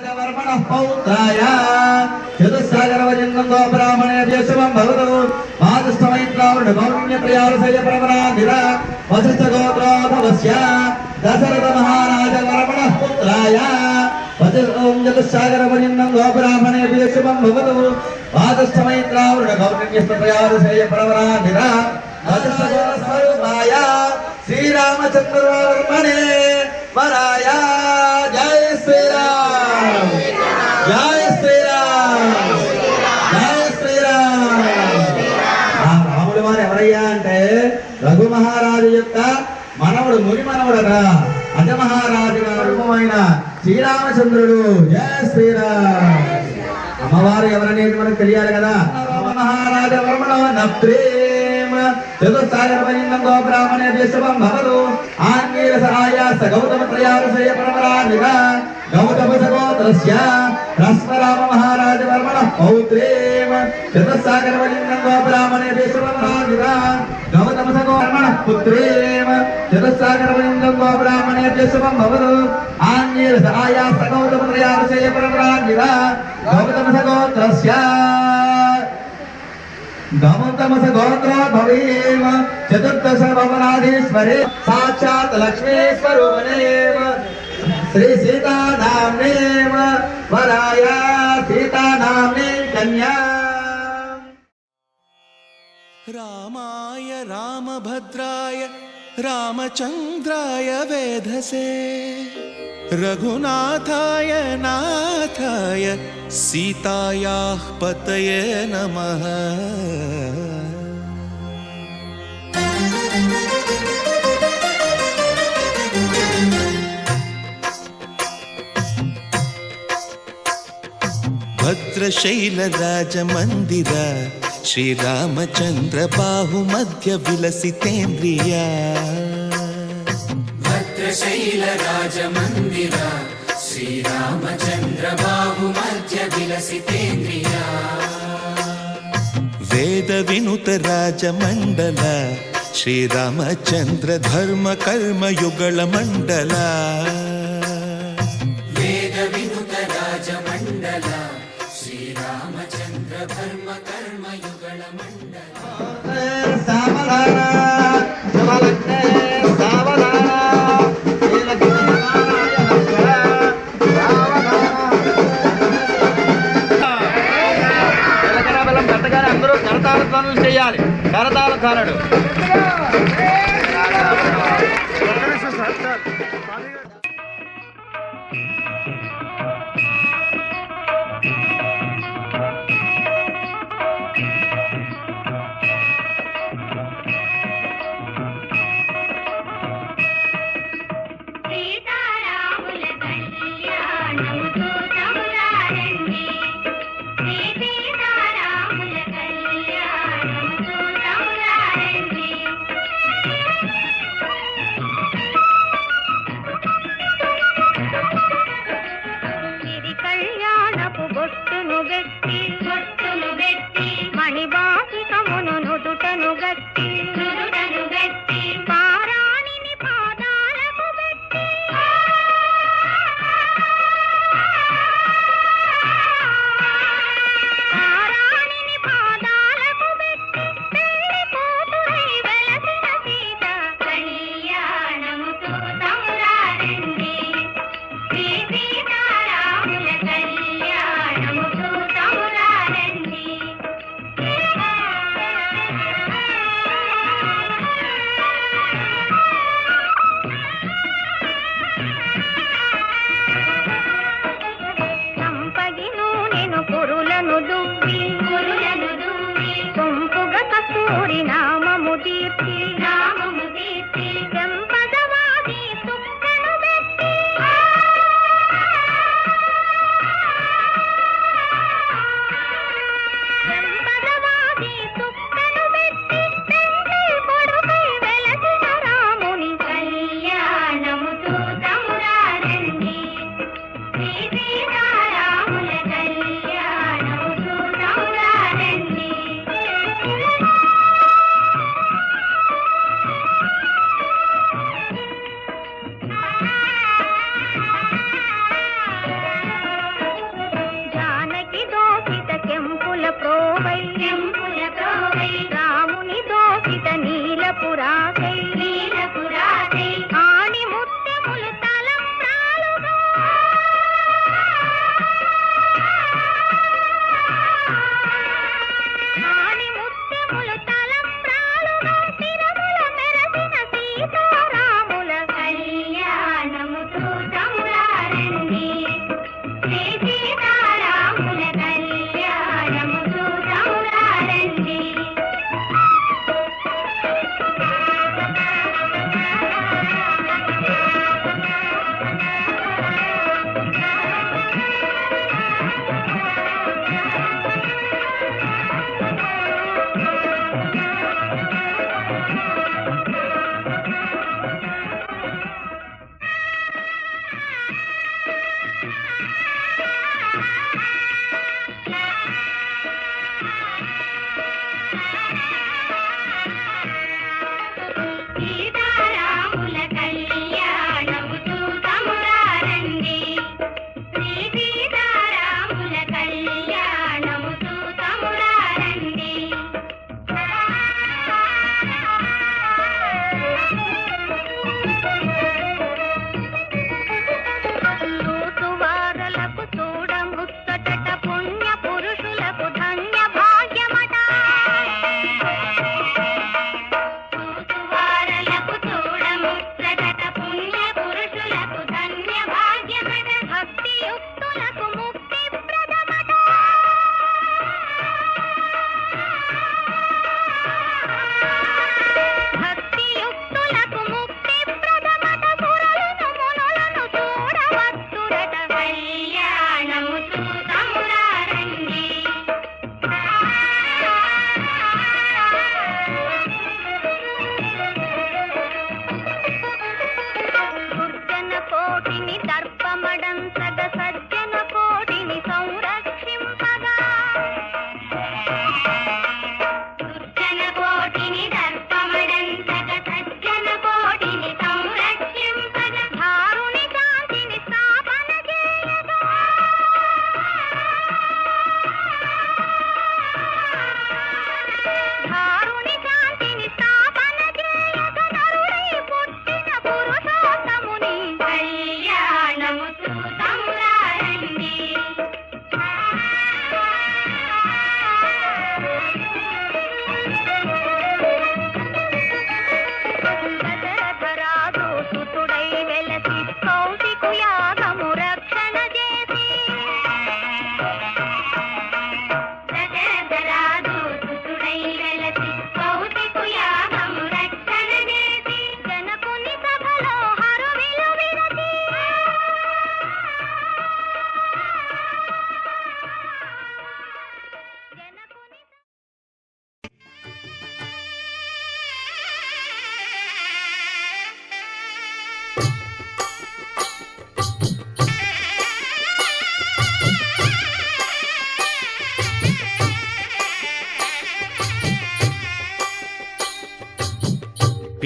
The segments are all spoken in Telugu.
राजवर्मणः पौत्राय चतुस्सागरवजन्नो ब्राह्मणेभ्यः शुभं भवतु मातुष्टमैत्रावृणगौरण्यप्रियारसयप्रवराधिरा वसिष्ठगोत्रोधवस्य दशरथमहाराजवर्मणः पुत्राय ॐ चतुस्सागरवजन्नो ब्राह्मणेभ्यः शुभं भवतु मातुष्टमैत्रावृणगौरण्यप्रियारसयप्रवराधिरा वसिष्ठगोत्रस्वरूपाय श्रीरामचन्द्रवर्मणे वराय जय श्रीराम जय श्रीराम जय श्रीराम రాముడు వారు ఎవరయ్యా అంటే రఘు మహారాజు యొక్క మనవడు ముని మనవడరా అజమహారాజు గారి రూపమైన శ్రీరామచంద్రుడు జయ శ్రీరామ్. అమ్మవారు ఎవరనేది మనకు తెలియాలి కదా. మహారాజ వర్మణ నప్రేమ చతుస్సాగరవజన్నంతో బ్రాహ్మణేభ్యः శుభం భవతు ఆంగీరసహాయాస్త గౌతమత్రయారసయ పరమరాధిరా గౌతమసగోత్రస్య రామ మహారాజ వర్మణ పౌత్రేమ చతుస్సాగరవజన్నంతో బ్రాహ్మణేభ్యः శుభం భవతురా గౌతమసగోత్రమణ పుత్రేమ చతుస్సాగరవజన్నంతో బ్రాహ్మణేభ్యः శుభం భవతు ఆంగీరసహాయాస్త గౌతమత్రయారసయ పరమరాధిరా గౌతమసగోత్రస్య गमतमस गोत्र भवेम चतुर्दश भवनाधीश्वरे साक्षात् लक्ष्मी स्वरूपनेम श्री सीता नाम्नेम वराय सीता नाम्ने कन्या. रामाय रामभद्राय रामचन्द्राय वेधसे रघुनाथाय नाथाय सीतायाः पतये नमः. भद्रशैलराजमन्दिर श्रीरामचन्द्र बाहुमध्य विलसितेन्द्रिया. भद्रशैलराजमन्दिर श्रीरामचन्द्र बाहुमध्य विलसितेन्द्रिया. वेदविनुत राजमण्डल श्रीरामचन्द्र धर्म कर्म युगल मण्डल. वेदविनुत राजमण्डल श्रीरामचन्द्र धर्म कर्म युगल मण्डल. అందరూ కరతాళ ధ్వనులు చేయాలి. కరతాళ ధ్వనుడు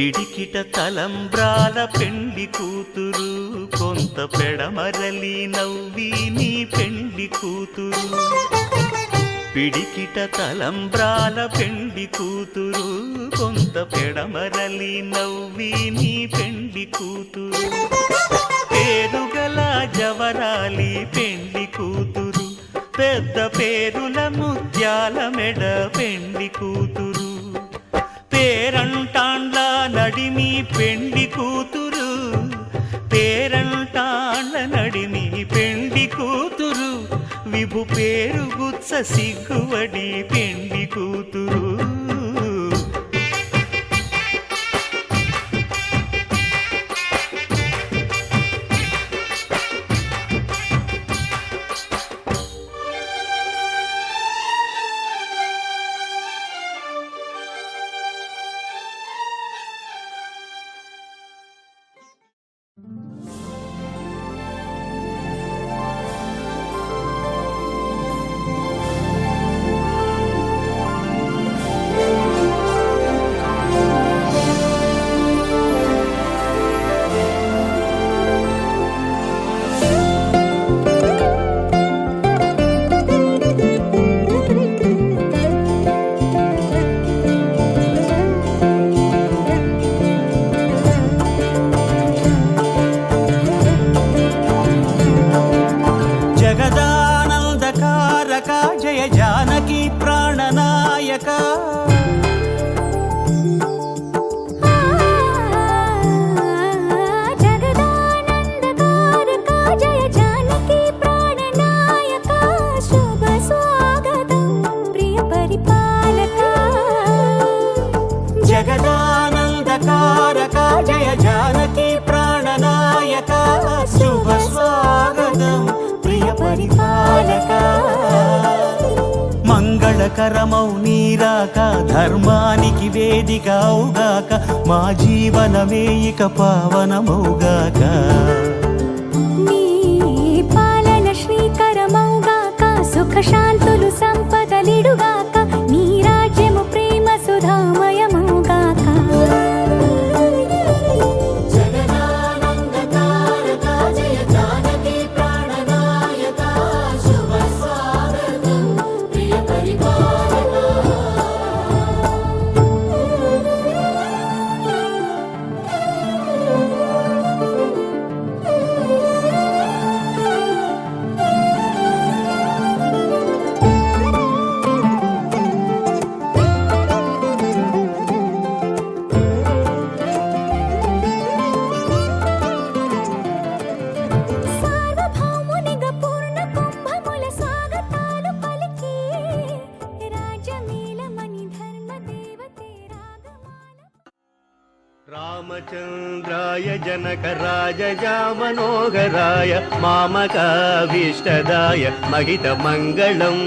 పిడికిట తలంబ్రాల పెండి కూతురు కొంత పెడమరలి నవ్వి నీ పెండి కూతురు పిడికిట తలంబ్రాల పెండి కూతురు కొంత పెడమరలి నవ్వి నీ పెండి కూతురు పేరుగల జవరాలి పెండి కూతురు పెద్ద పేరుల ముత్యాల మెడ పెండి కూతురు పేరంటాండ్ల నడిమి పెండి కూతురు పేరంటాండ్ల నడిమి పెండి కూతురు విభు పేరు గుత్స సిగ్గువడి పెండి కూతురు జగదానందకారక జయ జానకి ప్రాణనాయక శుభ స్వాగతం ప్రియ పరిపాలక మంగళకరమౌ నీరాక ధర్మానికి వేదికవుగాక మా జీవనమే ఇక పావనమౌగాక నీ పాలన శ్రీకరమౌగాక సుఖ శాంతులు సంపదలిడుగాక నీ రాజ్యము ప్రేమ సుధామయమౌగాక జగదానందకారక జయ జానకి ప్రాణనాయక శుభ స్వాగతం ప్రియ పరిపాలక సార్వభౌమునిగా పూర్ణ కుంభముల స్వాగతాలు పలికి రాజమేలమణి ధర్మదేవతే రాగమాల రామచంద్రాయ జనకరాజయ మనోహరాయ మామకాభీష్టదాయ మహితమంగళం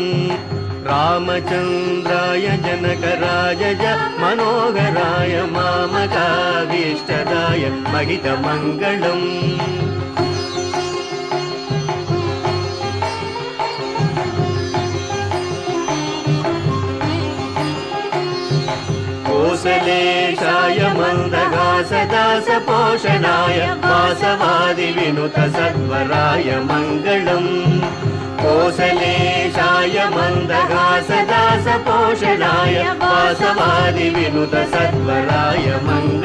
రామచంద్రాయ జనకరాజయ మనోహరాయ మామకాభీష్టదాయ మహితమంగళం కోసలేశాయ మందహాసదాస పోషణాయ వాసవాది వినుత సత్వరాయ మంగళం కోసలేశాయ మందహాసదాస పోషణాయ వాసవాది వినుత సత్వరాయ మంగళం